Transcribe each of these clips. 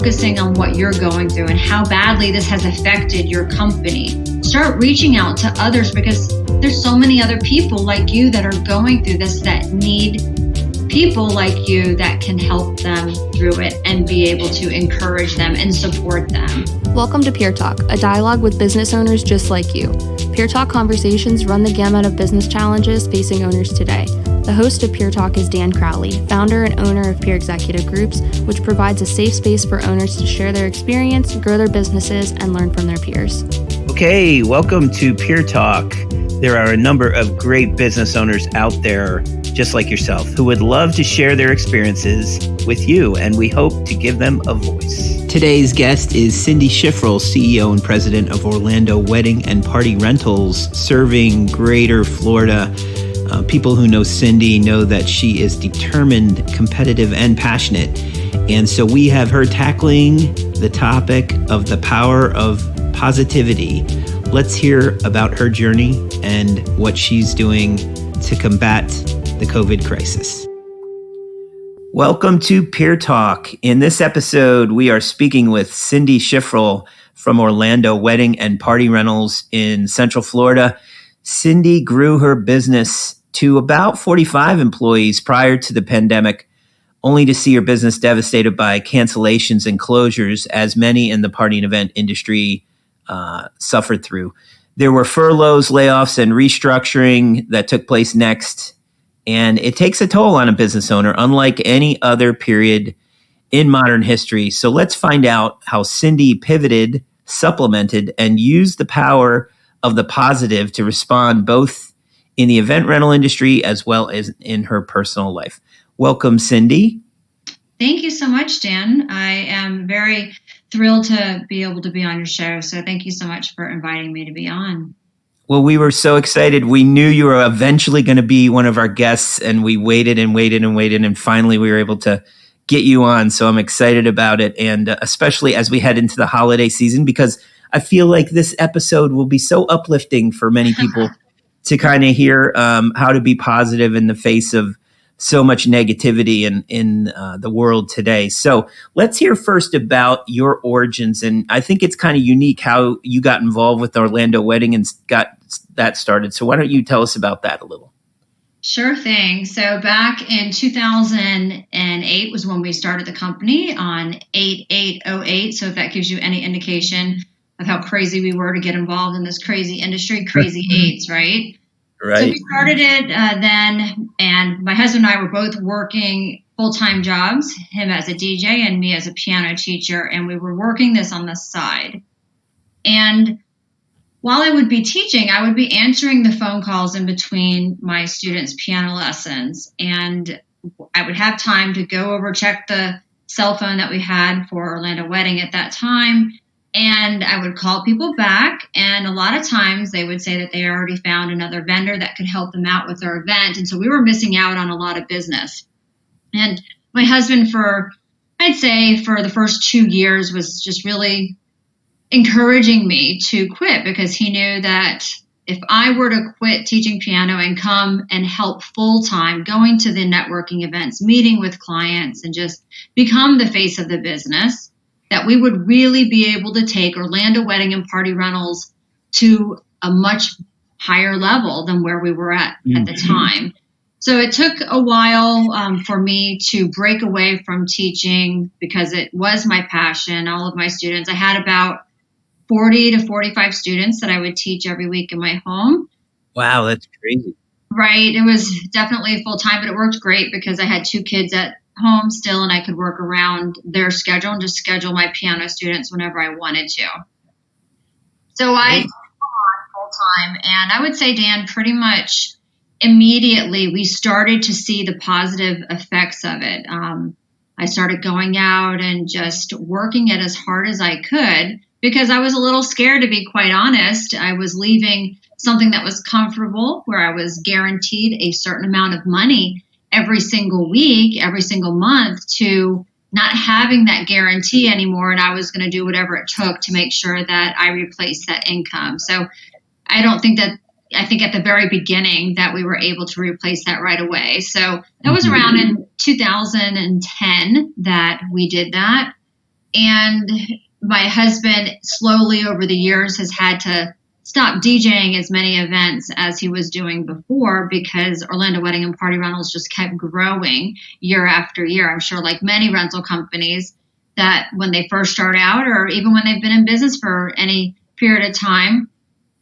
focusing on what you're going through and how badly this has affected your company. Start reaching out to others, because there's so many other people like you that are going through this, that need people like you that can help them through it and be able to encourage them and support them. Welcome to Peer Talk, a dialogue with business owners just like you. Peer Talk conversations run the gamut of business challenges facing owners today. The host of Peer Talk is Dan Crowley, founder and owner of Peer Executive Groups, which provides a safe space for owners to share their experience, grow their businesses, and learn from their peers. Okay, welcome to Peer Talk. There are a number of great business owners out there, just like yourself, who would love to share their experiences with you, and we hope to give them a voice. Today's guest is Cyndi Shifrel, CEO and President of Orlando Wedding and Party Rentals, serving Greater Florida. People who know Cyndi know that she is determined, competitive, and passionate. And so we have her tackling the topic of the power of positivity. Let's hear about her journey and what she's doing to combat the COVID crisis. Welcome to Peer Talk. In this episode, we are speaking with Cyndi Shifrel from Orlando Wedding and Party Rentals in Central Florida. Cyndi grew her business to about 45 employees prior to the pandemic, only to see her business devastated by cancellations and closures, as many in the party and event industry suffered through. There were furloughs, layoffs, and restructuring that took place next. And it takes a toll on a business owner, unlike any other period in modern history. So let's find out how Cyndi pivoted, supplemented, and used the power of the positive to respond both in the event rental industry as well as in her personal life. Welcome, Cyndi. Thank you so much, Dan. I am very thrilled to be able to be on your show. So thank you so much for inviting me to be on. Well, we were so excited. We knew you were eventually going to be one of our guests, and we waited and waited and waited, and finally we were able to get you on. So I'm excited about it, and especially as we head into the holiday season, because I feel like this episode will be so uplifting for many people to kind of hear how to be positive in the face of so much negativity in the world today. So let's hear first about your origins. And I think it's kind of unique how you got involved with Orlando Wedding and got that started. So why don't you tell us about that a little? Sure thing. So back in 2008 was when we started the company on 8/8/08. So if that gives you any indication of how crazy we were to get involved in this crazy industry, crazy eights, right? Right. So we started it then, and my husband and I were both working full-time jobs, him as a DJ and me as a piano teacher, and we were working this on the side. And while I would be teaching, I would be answering the phone calls in between my students' piano lessons, and I would have time to go over, check the cell phone that we had for Orlando Wedding at that time. And I would call people back, and a lot of times they would say that they already found another vendor that could help them out with their event. And so we were missing out on a lot of business. And my husband, I'd say for the first 2 years, was just really encouraging me to quit, because he knew that if I were to quit teaching piano and come and help full time, going to the networking events, meeting with clients, and just become the face of the business, that we would really be able to take Orlando Wedding and Party Rentals to a much higher level than where we were at the time. So it took a while for me to break away from teaching, because it was my passion, all of my students. I had about 40 to 45 students that I would teach every week in my home. Wow, that's crazy. Right. It was definitely full time, but it worked great because I had 2 kids at home still, and I could work around their schedule and just schedule my piano students whenever I wanted to. So I took on full time, and I would say, Dan, pretty much immediately we started to see the positive effects of it. I started going out and just working it as hard as I could, because I was a little scared, to be quite honest. I was leaving something that was comfortable, where I was guaranteed a certain amount of money every single week, every single month, to not having that guarantee anymore. And I was going to do whatever it took to make sure that I replaced that income. So I think at the very beginning that we were able to replace that right away. So that was around in 2010 that we did that. And my husband slowly over the years has had to stop DJing as many events as he was doing before because Orlando Wedding and Party Rentals just kept growing year after year. I'm sure like many rental companies that when they first start out or even when they've been in business for any period of time,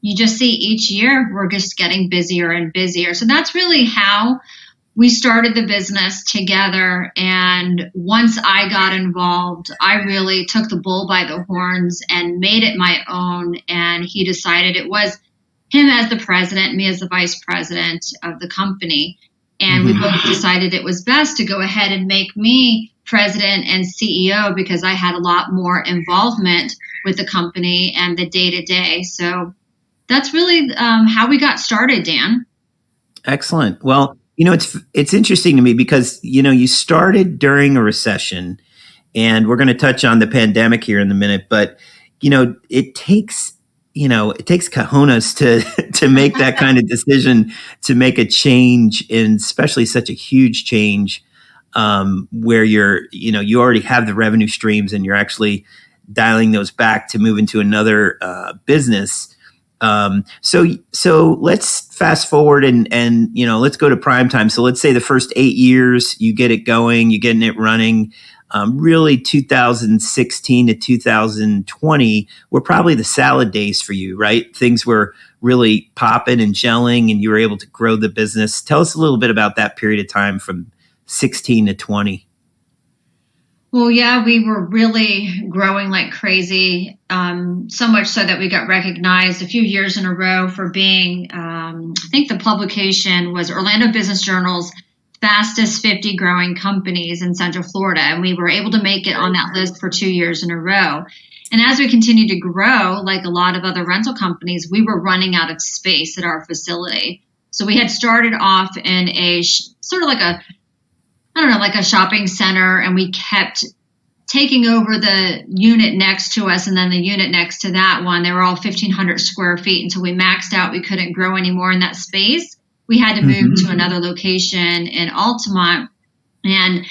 you just see each year we're just getting busier and busier. So that's really how we started the business together. And once I got involved, I really took the bull by the horns and made it my own. And he decided it was him as the president, me as the vice president of the company. And we both decided it was best to go ahead and make me president and CEO because I had a lot more involvement with the company and the day to day. So that's really how we got started, Dan. Excellent. Well, it's interesting to me because, you started during a recession, and we're going to touch on the pandemic here in a minute, but, it takes cojones to make that kind of decision, to make a change, and especially such a huge change where you already have the revenue streams and you're actually dialing those back to move into another business. So let's fast forward and let's go to prime time. So let's say the first 8 years, you get it going, you're getting it running. Really 2016 to 2020 were probably the salad days for you, right? Things were really popping and gelling and you were able to grow the business. Tell us a little bit about that period of time from 16 to 20. Well, yeah, we were really growing like crazy, so much so that we got recognized a few years in a row for being, I think the publication was Orlando Business Journal's fastest 50 growing companies in Central Florida. And we were able to make it on that list for 2 years in a row. And as we continued to grow, like a lot of other rental companies, we were running out of space at our facility. So we had started off in a sort of like a shopping center, and we kept taking over the unit next to us and then the unit next to that one. They were all 1,500 square feet until we maxed out. We couldn't grow anymore in that space. We had to move to another location in Altamont. And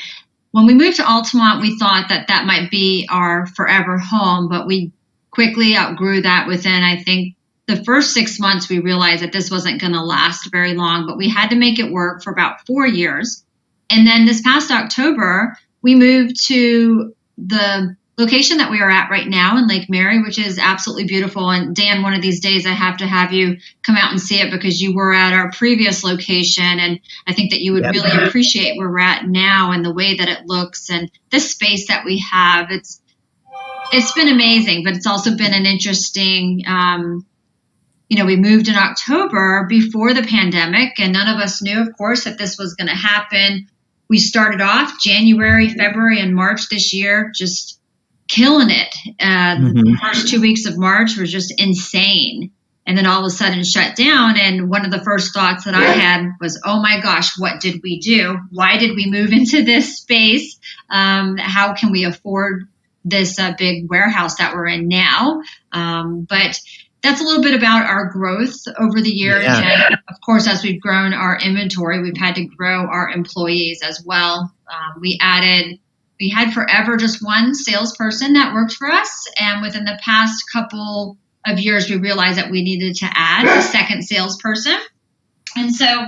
when we moved to Altamont, we thought that might be our forever home, but we quickly outgrew that within, I think, the first 6 months. We realized that this wasn't going to last very long, but we had to make it work for about 4 years. And then this past October, we moved to the location that we are at right now in Lake Mary, which is absolutely beautiful. And Dan, one of these days I have to have you come out and see it because you were at our previous location. And I think that you would really appreciate where we're at now and the way that it looks and the space that we have. It's been amazing, but it's also been an interesting, we moved in October before the pandemic, and none of us knew, of course, that this was going to happen. We started off January, February, and March this year, just killing it. The first 2 weeks of March was just insane. And then all of a sudden shut down. And one of the first thoughts that I had was, oh my gosh, what did we do? Why did we move into this space? How can we afford this big warehouse that we're in now? But that's a little bit about our growth over the years. Yeah. And of course, as we've grown our inventory, we've had to grow our employees as well. We had forever just one salesperson that worked for us. And within the past couple of years, we realized that we needed to add a second salesperson. And so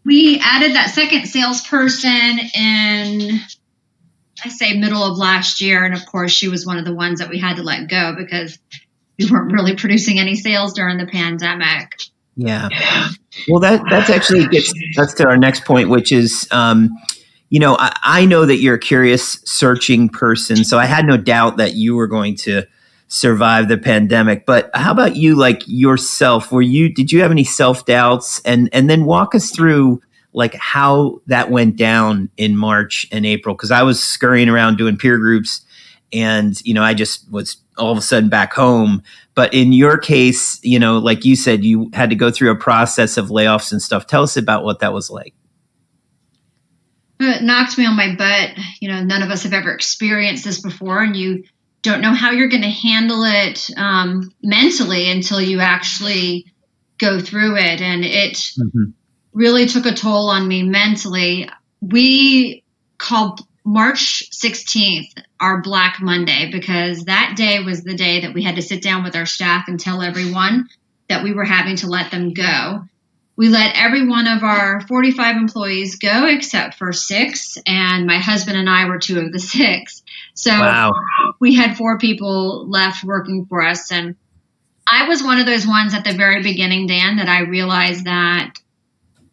we added that second salesperson in, I say, middle of last year. And of course, she was one of the ones that we had to let go because we weren't really producing any sales during the pandemic. Yeah. Well, that's actually gets us to our next point, which is, I know that you're a curious, searching person. So I had no doubt that you were going to survive the pandemic. But how about you, like yourself? Did you have any self-doubts? And then walk us through like how that went down in March and April. Because I was scurrying around doing peer groups and, I just was all of a sudden back home. But in your case, like you said, you had to go through a process of layoffs and stuff. Tell us about what that was like. It knocked me on my butt. None of us have ever experienced this before, and you don't know how you're going to handle it mentally until you actually go through it. And it really took a toll on me mentally. We called March 16th, our Black Monday, because that day was the day that we had to sit down with our staff and tell everyone that we were having to let them go. We let every one of our 45 employees go except for 6, and my husband and I were 2 of the 6. So Wow. we had 4 people left working for us. And I was one of those ones at the very beginning, Dan, that I realized that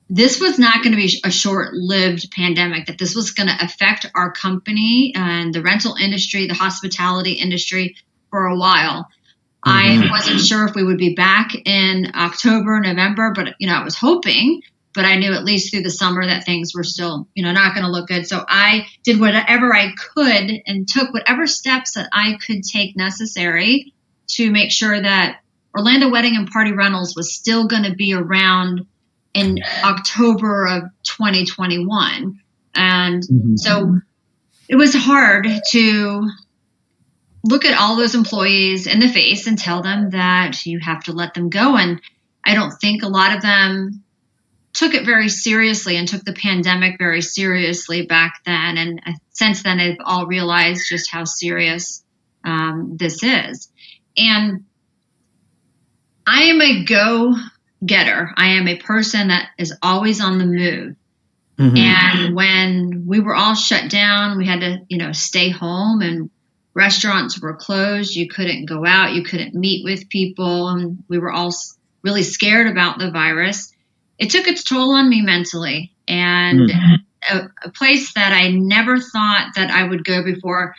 this was not going to be a short-lived pandemic, that this was going to affect our company and the rental industry, the hospitality industry for a while. I wasn't sure if we would be back in October, November, but, I was hoping, but I knew at least through the summer that things were still, not going to look good. So I did whatever I could and took whatever steps that I could take necessary to make sure that Orlando Wedding and Party Rentals was still going to be around in October of 2021. And so it was hard to look at all those employees in the face and tell them that you have to let them go. And I don't think a lot of them took it very seriously and took the pandemic very seriously back then. And since then, they've all realized just how serious this is. And I am a go-getter. I am a person that is always on the move. And when we were all shut down, we had to, stay home, and restaurants were closed. You couldn't go out. You couldn't meet with people. And we were all really scared about the virus. It took its toll on me mentally. And a place that I never thought that I would go before,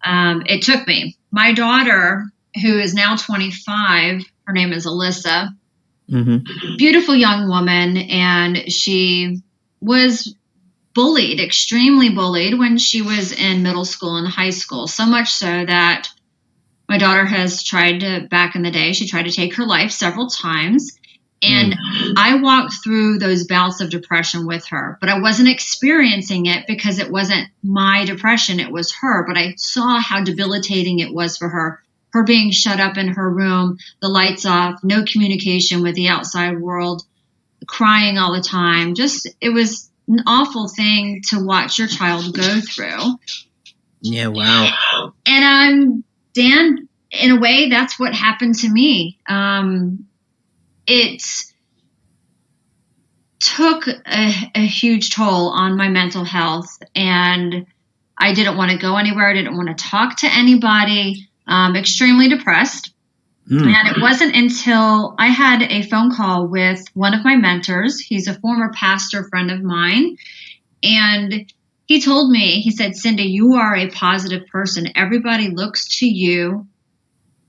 it took me. My daughter, who is now 25, her name is Alyssa, beautiful young woman, and she was bullied, extremely bullied, when she was in middle school and high school, so much so that my daughter has tried to, back in the day, she tried to take her life several times. And I walked through those bouts of depression with her, but I wasn't experiencing it because it wasn't my depression, it was her. But I saw how debilitating it was for her being shut up in her room, the lights off, no communication with the outside world, crying all the time. It was an awful thing to watch your child go through. Yeah, wow. And Dan, in a way, that's what happened to me. It took a huge toll on my mental health, and I didn't want to go anywhere. I didn't want to talk to anybody. Extremely depressed. And it wasn't until I had a phone call with one of my mentors. He's a former pastor friend of mine. And he told me, he said, "Cyndi, you are a positive person. Everybody looks to you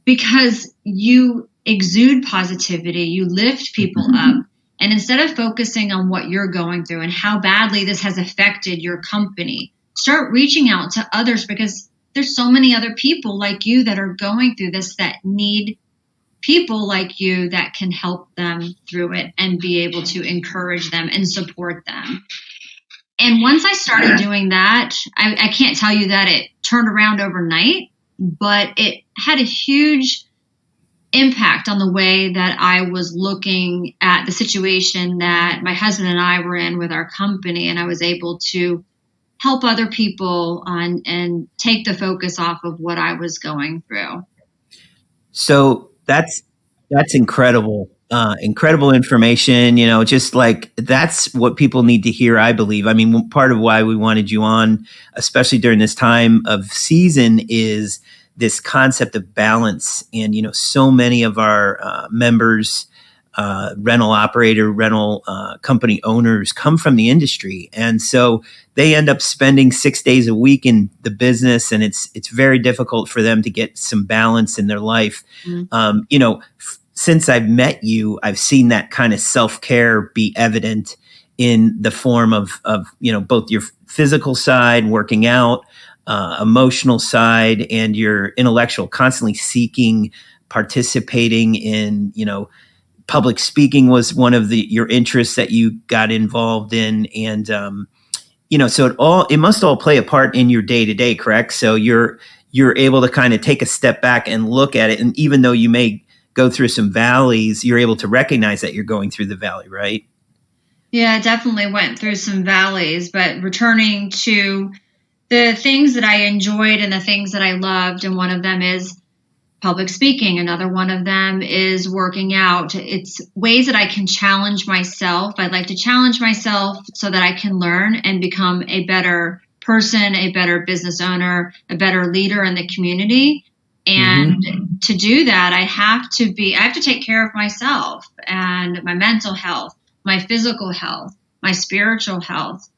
because you exude positivity. You lift people up. And instead of focusing on what you're going through and how badly this has affected your company, start reaching out to others, because there's so many other people like you that are going through this that need people like you that can help them through it and be able to encourage them and support them." And once I started doing that, I can't tell you that it turned around overnight, but it had a huge impact on the way that I was looking at the situation that my husband and I were in with our company. And I was able to help other people and take the focus off of what I was going through. So that's incredible. Incredible information, just like that's what people need to hear, I believe. I mean, part of why we wanted you on, especially during this time of season, is this concept of balance. And, so many of our members, rental company owners come from the industry. And so they end up spending 6 days a week in the business, and it's very difficult for them to get some balance in their life. Since I've met you, I've seen that kind of self-care be evident in the form of both your physical side, working out, emotional side, and your intellectual, constantly seeking, participating in, public speaking was one of your interests that you got involved in. And, so it must all play a part in your day to day, correct? So you're able to kind of take a step back and look at it. And even though you may go through some valleys, you're able to recognize that you're going through the valley, right? Yeah, I definitely went through some valleys, but returning to the things that I enjoyed and the things that I loved, and one of them is public speaking. Another one of them is working out. It's ways that I can challenge myself. I'd like to challenge myself so that I can learn and become a better person, a better business owner, a better leader in the community. And to do that, I have to take care of myself and my mental health, my physical health, my spiritual health.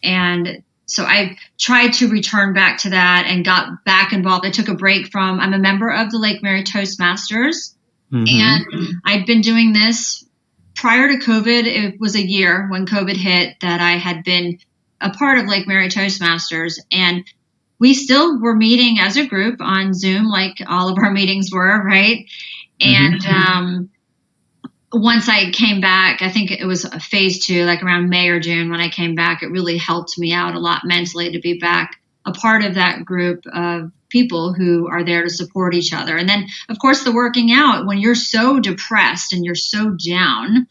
And so I tried to return back to that and got back involved. I took a break I'm a member of the Lake Mary Toastmasters, and I'd been doing this prior to COVID. It was a year when COVID hit that I had been a part of Lake Mary Toastmasters, and we still were meeting as a group on Zoom, like all of our meetings were, right? And once I came back, I think it was phase 2, like around May or June when I came back, it really helped me out a lot mentally to be back a part of that group of people who are there to support each other. And then, of course, the working out when you're so depressed and you're so down.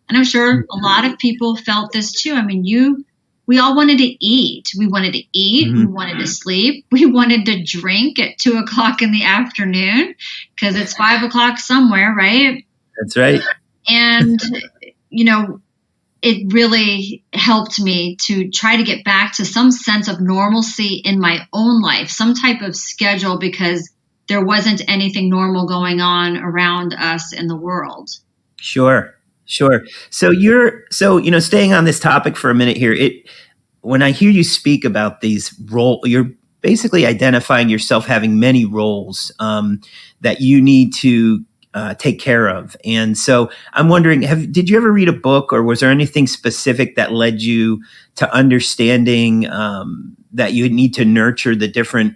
And I'm sure a lot of people felt this too. I mean, we all wanted to eat. We wanted to eat. We wanted to sleep. We wanted to drink at 2:00 in the afternoon because it's 5:00 somewhere, right? That's right. And, it really helped me to try to get back to some sense of normalcy in my own life, some type of schedule, because there wasn't anything normal going on around us in the world. Sure. So staying on this topic for a minute here, when I hear you speak about these roles, you're basically identifying yourself having many roles that you need to take care of. And so I'm wondering, did you ever read a book, or was there anything specific that led you to understanding that you need to nurture the different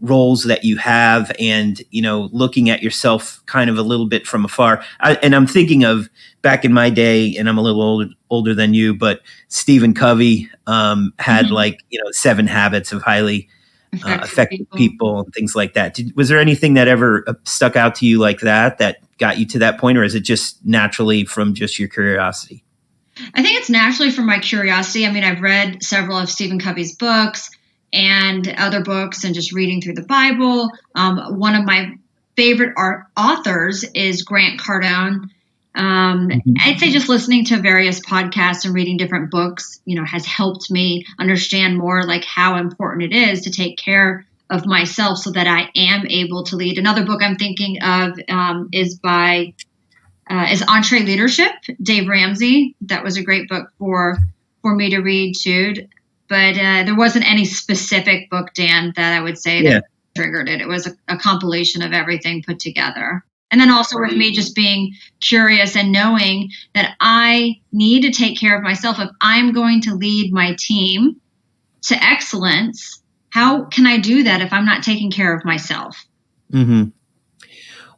roles that you have, and, looking at yourself kind of a little bit from afar? And I'm thinking of back in my day, and I'm a little older than you, but Stephen Covey had 7 habits of highly effective people and things like that. Was there anything that ever stuck out to you like that got you to that point, or is it just naturally from just your curiosity? I think it's naturally from my curiosity. I mean, I've read several of Stephen Covey's books and other books, and just reading through the Bible. One of my favorite authors is Grant Cardone. I'd say just listening to various podcasts and reading different books, has helped me understand more like how important it is to take care of myself so that I am able to lead. Another book I'm thinking of is Entree Leadership, Dave Ramsey. That was a great book for me to read too. But there wasn't any specific book, Dan, that I would say that triggered it. It was a compilation of everything put together. And then also with me just being curious and knowing that I need to take care of myself. If I'm going to lead my team to excellence, how can I do that if I'm not taking care of myself? Mm-hmm.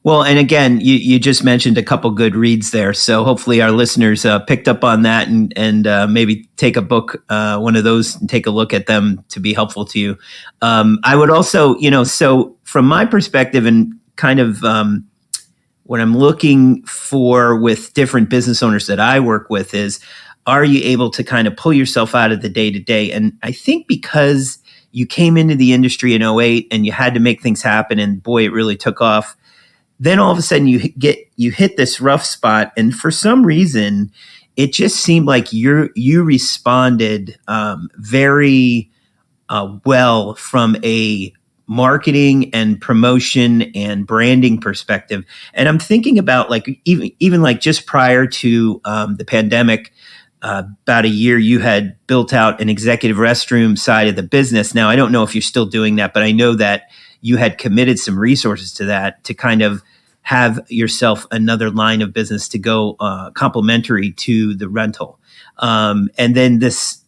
Well, and again, you just mentioned a couple good reads there. So hopefully our listeners picked up on that and maybe take a book, one of those, and take a look at them to be helpful to you. I would also, so from my perspective and kind of what I'm looking for with different business owners that I work with is, are you able to kind of pull yourself out of the day-to-day? And I think because you came into the industry in 2008 and you had to make things happen, and boy, it really took off. Then all of a sudden you hit this rough spot, and for some reason, it just seemed like you responded very well from a marketing and promotion and branding perspective. And I'm thinking about like even like just prior to the pandemic, about a year, you had built out an executive restroom side of the business. Now, I don't know if you're still doing that, but I know that you had committed some resources to that to kind of have yourself another line of business to go complementary to the rental. And then this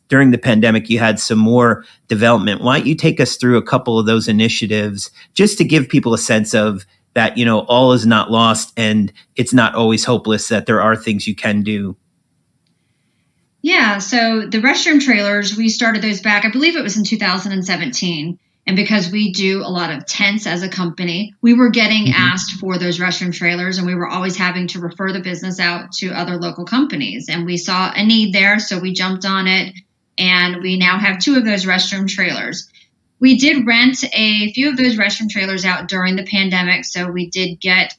during the pandemic, you had some more development. Why don't you take us through a couple of those initiatives just to give people a sense of that, all is not lost and it's not always hopeless, that there are things you can do. Yeah. So the restroom trailers, we started those back, I believe it was in 2017. And because we do a lot of tents as a company, we were getting asked for those restroom trailers, and we were always having to refer the business out to other local companies. And we saw a need there, so we jumped on it. And we now have 2 of those restroom trailers. We did rent a few of those restroom trailers out during the pandemic. So we did get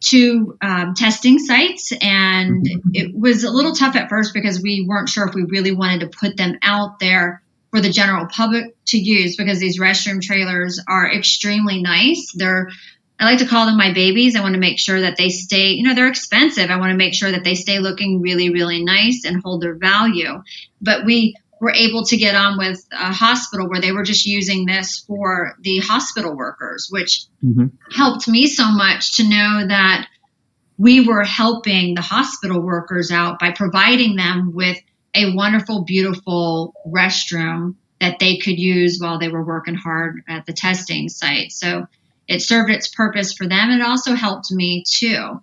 2 testing sites, and it was a little tough at first because we weren't sure if we really wanted to put them out there for the general public to use, because these restroom trailers are extremely nice. I like to call them my babies. I want to make sure that they stay, they're expensive. I want to make sure that they stay looking really, really nice and hold their value. But we were able to get on with a hospital where they were just using this for the hospital workers, which helped me so much to know that we were helping the hospital workers out by providing them with a wonderful, beautiful restroom that they could use while they were working hard at the testing site. So it served its purpose for them. It also helped me too.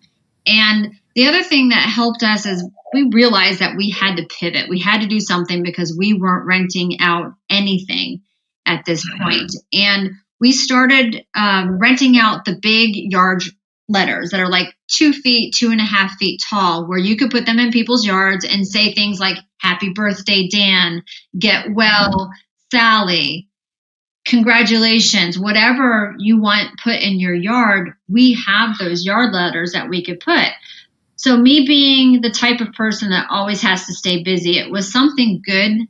And the other thing that helped us is we realized that we had to pivot. We had to do something because we weren't renting out anything at this point. And we started renting out the big yard letters that are like 2 feet, 2.5 feet tall, where you could put them in people's yards and say things like, "Happy birthday, Dan," "Get well, Sally," "Congratulations," whatever you want put in your yard. We have those yard letters that we could put. So me being the type of person that always has to stay busy, it was something good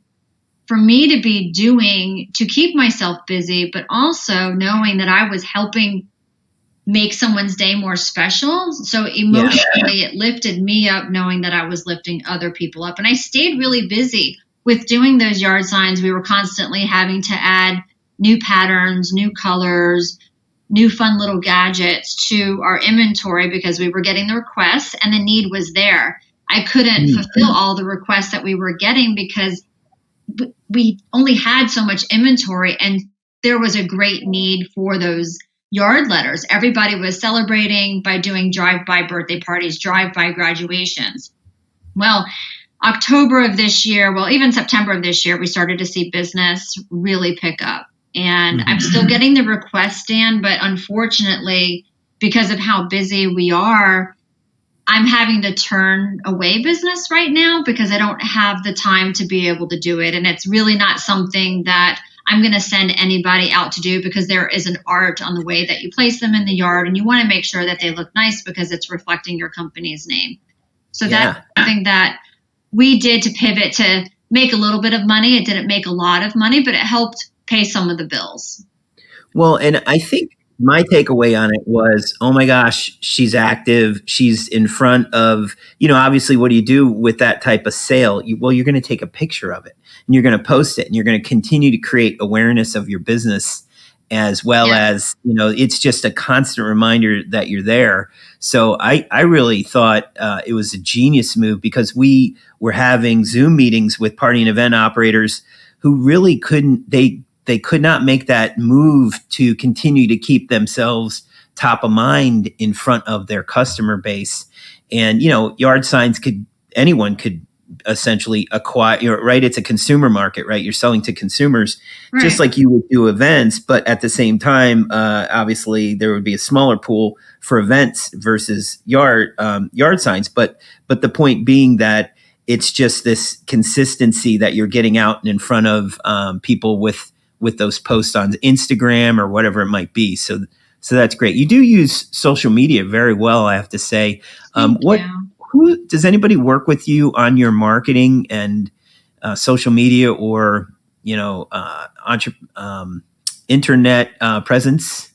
for me to be doing to keep myself busy, but also knowing that I was helping make someone's day more special. So emotionally, it lifted me up knowing that I was lifting other people up. And I stayed really busy with doing those yard signs. We were constantly having to add new patterns, new colors, new fun little gadgets to our inventory because we were getting the requests and the need was there. I couldn't fulfill all the requests that we were getting because we only had so much inventory, and there was a great need for those yard letters. Everybody was celebrating by doing drive-by birthday parties, drive-by graduations. Well, October of this year, even September of this year, we started to see business really pick up. And I'm still getting the requests, Dan, but unfortunately, because of how busy we are, I'm having to turn away business right now because I don't have the time to be able to do it. And it's really not something that I'm going to send anybody out to do, because there is an art on the way that you place them in the yard, and you want to make sure that they look nice because it's reflecting your company's name. So that's something that we did to pivot to make a little bit of money. It didn't make a lot of money, but it helped pay some of the bills. Well, and I think my takeaway on it was, oh my gosh, she's active. She's in front of, obviously what do you do with that type of sale? You're going to take a picture of it and you're going to post it and you're going to continue to create awareness of your business, as well as, it's just a constant reminder that you're there. So I really thought it was a genius move, because we were having Zoom meetings with party and event operators who really they could not make that move to continue to keep themselves top of mind in front of their customer base. And, yard signs anyone could essentially acquire, right? It's a consumer market, right? You're selling to consumers, right, just like you would do events. But at the same time, obviously there would be a smaller pool for events versus yard signs. But the point being that it's just this consistency that you're getting out and in front of people with those posts on Instagram or whatever it might be. So that's great. You do use social media very well, I have to say. Who does anybody work with you on your marketing and social media or internet presence?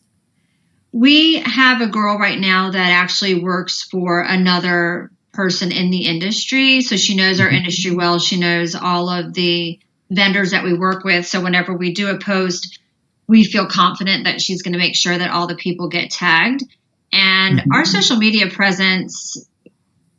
We have a girl right now that actually works for another person in the industry. So she knows our industry well. She knows all of the vendors that we work with. So whenever we do a post, we feel confident that she's going to make sure that all the people get tagged. And our social media presence,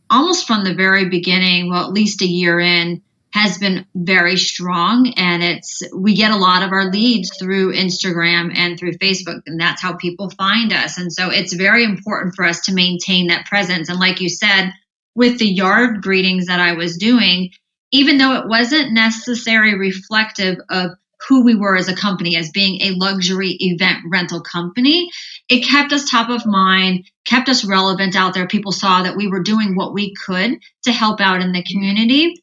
almost from the very beginning, at least a year in, has been very strong. And we get a lot of our leads through Instagram and through Facebook, and that's how people find us. And so it's very important for us to maintain that presence. And like you said, with the yard greetings that I was doing, even though it wasn't necessarily reflective of who we were as a company, as being a luxury event rental company, it kept us top of mind, kept us relevant out there. People saw that we were doing what we could to help out in the community.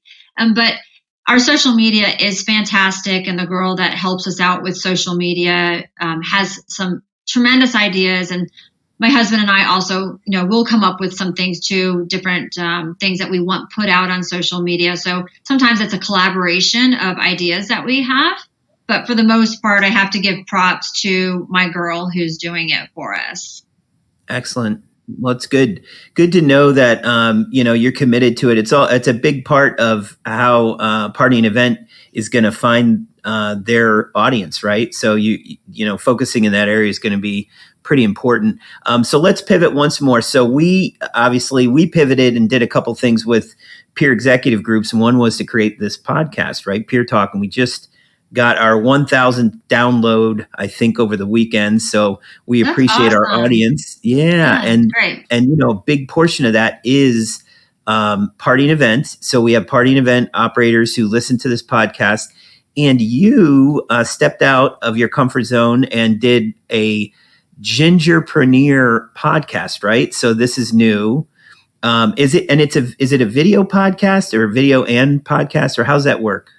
But our social media is fantastic, and the girl that helps us out with social media has some tremendous ideas. And my husband and I also, we'll come up with some things too, different things that we want put out on social media. So sometimes it's a collaboration of ideas that we have. But for the most part, I have to give props to my girl who's doing it for us. Excellent. Well, it's good to know that, you're committed to it. It's a big part of how Party and Event is going to find their audience, right? So focusing in that area is going to be pretty important. So let's pivot once more. So we pivoted and did a couple things with peer executive groups. And one was to create this podcast, right? Peer Talk. And we just got our 1,000th download, I think, over the weekend. So we appreciate our audience. Yeah. And a big portion of that is Party and Event. So we have Party and Event operators who listen to this podcast. And you stepped out of your comfort zone and did a Gingerpreneur podcast, right? So this is new. Is it a video podcast or a video and podcast, or how's that work?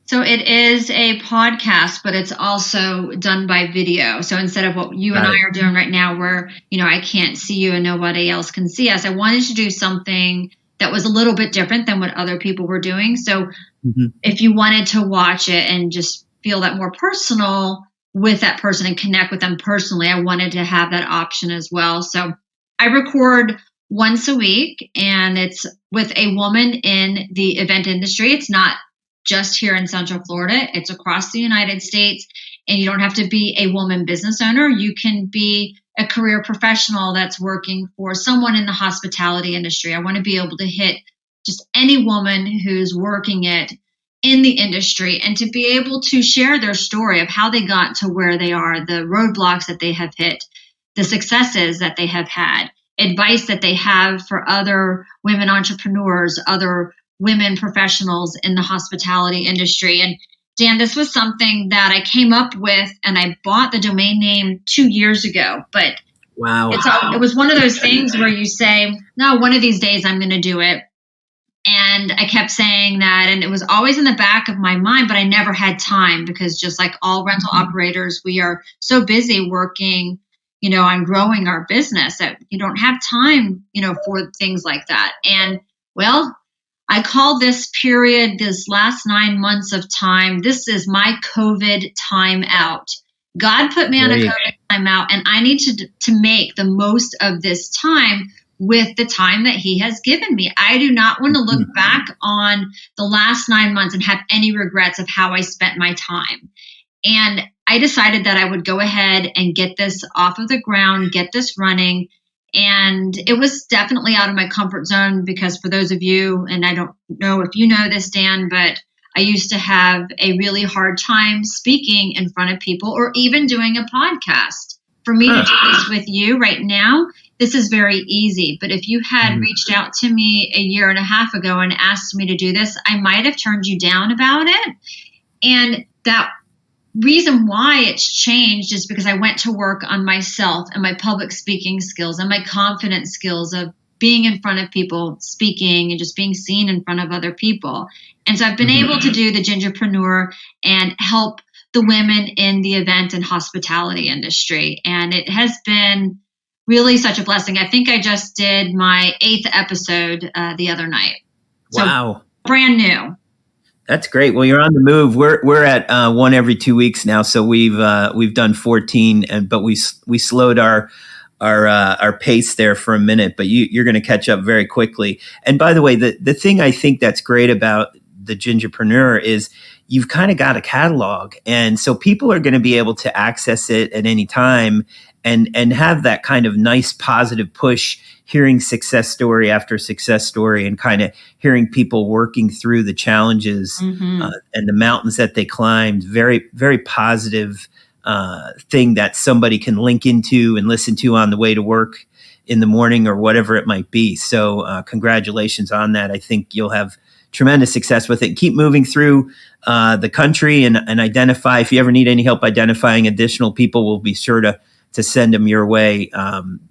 So it is a podcast, but it's also done by video. So instead of what you and I are doing right now, where, I can't see you and nobody else can see us, I wanted to do something that was a little bit different than what other people were doing. So if you wanted to watch it and just feel that more personal with that person and connect with them personally, I wanted to have that option as well. So I record once a week, and it's with a woman in the event industry. It's not just here in Central Florida. It's across the United States, and you don't have to be a woman business owner. You can be a career professional that's working for someone in the hospitality industry. I want to be able to hit just any woman who's working it in the industry, and to be able to share their story of how they got to where they are, the roadblocks that they have hit, the successes that they have had, advice that they have for other women entrepreneurs, other women professionals in the hospitality industry. And Dan, this was something that I came up with, and I bought the domain name 2 years ago. But wow, it was one of those things where you say, no, one of these days I'm going to do it. And I kept saying that, and it was always in the back of my mind, but I never had time, because just like all rental operators, we are so busy working, on growing our business that you don't have time, for things like that. And well, I call this period, this last 9 months of time, this is my COVID time out. God put me on a COVID time out, and I need to make the most of this time with the time that He has given me. I do not want to look back on the last 9 months and have any regrets of how I spent my time. And I decided that I would go ahead and get this off of the ground, get this running. And it was definitely out of my comfort zone, because for those of you, and I don't know if you know this, Dan, but I used to have a really hard time speaking in front of people, or even doing a podcast. For me to do this with you right now, this is very easy. But if you had reached out to me a year and a half ago and asked me to do this, I might have turned you down about it. And that reason why it's changed is because I went to work on myself and my public speaking skills and my confidence skills of being in front of people, speaking, and just being seen in front of other people. And so I've been able to do the Gingerpreneur and help the women in the event and hospitality industry. And it has been really such a blessing. I think I just did my 8th episode the other night. So wow. Brand new. That's great. Well, you're on the move. We're at one every 2 weeks now, so we've done 14, but we slowed our pace there for a minute. But you're going to catch up very quickly. And by the way, the thing I think that's great about the Gingerpreneur is you've kind of got a catalog, and so people are going to be able to access it at any time and have that kind of nice positive push, hearing success story after success story, and kind of hearing people working through the challenges and the mountains that they climbed. Very, very positive thing that somebody can link into and listen to on the way to work in the morning or whatever it might be. So congratulations on that. I think you'll have tremendous success with it. Keep moving through the country and identify. If you ever need any help identifying additional people, we'll be sure to send them your way.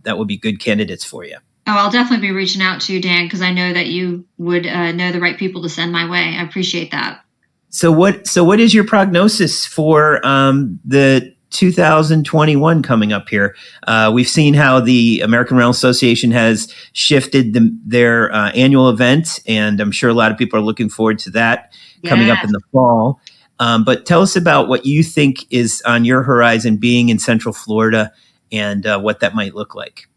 That would be good candidates for you. Oh, I'll definitely be reaching out to you, Dan, because I know that you would know the right people to send my way. I appreciate that. So what is your prognosis for the 2021 coming up here? We've seen how the American Rental Association has shifted their annual event, and I'm sure a lot of people are looking forward to that coming up in the fall. But tell us about what you think is on your horizon being in Central Florida and what that might look like.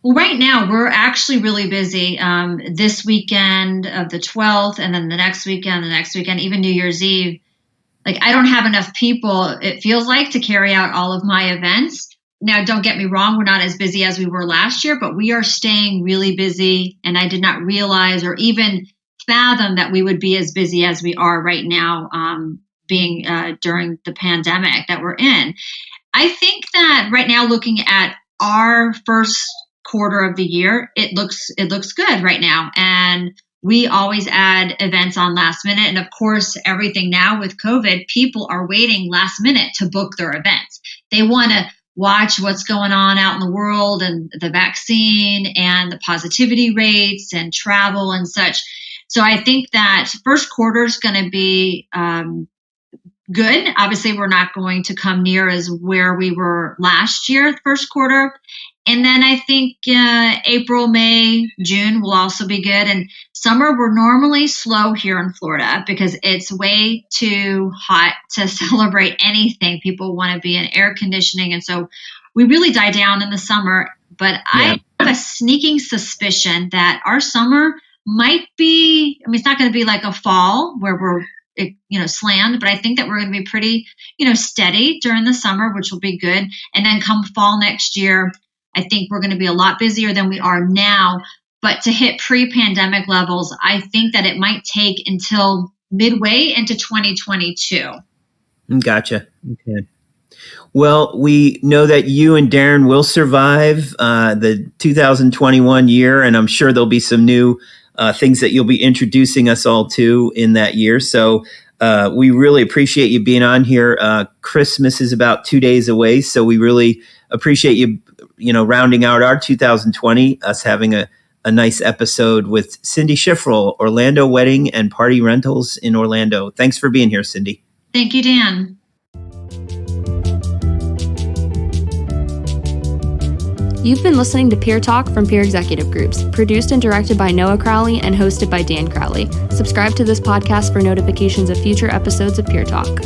Well, right now we're actually really busy. This weekend of the 12th, and then the next weekend, even New Year's Eve. Like, I don't have enough people, it feels like, to carry out all of my events. Now, don't get me wrong, we're not as busy as we were last year, but we are staying really busy. And I did not realize or even fathom that we would be as busy as we are right now, being during the pandemic that we're in. I think that right now, looking at our first quarter of the year, it looks good right now. And we always add events on last minute. And of course, everything now with COVID, people are waiting last minute to book their events. They want to watch what's going on out in the world and the vaccine and the positivity rates and travel and such. So I think that first quarter is going to be good. Obviously, we're not going to come near as where we were last year, first quarter. And then I think April, May, June will also be good. And summer, we're normally slow here in Florida because it's way too hot to celebrate anything. People want to be in air conditioning. And so we really die down in the summer. But I have a sneaking suspicion that our summer might be, I mean, it's not going to be like a fall where we're slammed, but I think that we're going to be pretty, steady during the summer, which will be good. And then come fall next year, I think we're going to be a lot busier than we are now. But to hit pre-pandemic levels, I think that it might take until midway into 2022. Gotcha. Okay. Well, we know that you and Darren will survive the 2021 year, and I'm sure there'll be some new things that you'll be introducing us all to in that year. So we really appreciate you being on here. Christmas is about 2 days away, so we really appreciate you, rounding out our 2020, us having a nice episode with Cyndi Shifrel, Orlando Wedding and Party Rentals in Orlando. Thanks for being here, Cyndi. Thank you, Dan. You've been listening to Peer Talk from Peer Executive Groups, produced and directed by Noah Crowley and hosted by Dan Crowley. Subscribe to this podcast for notifications of future episodes of Peer Talk.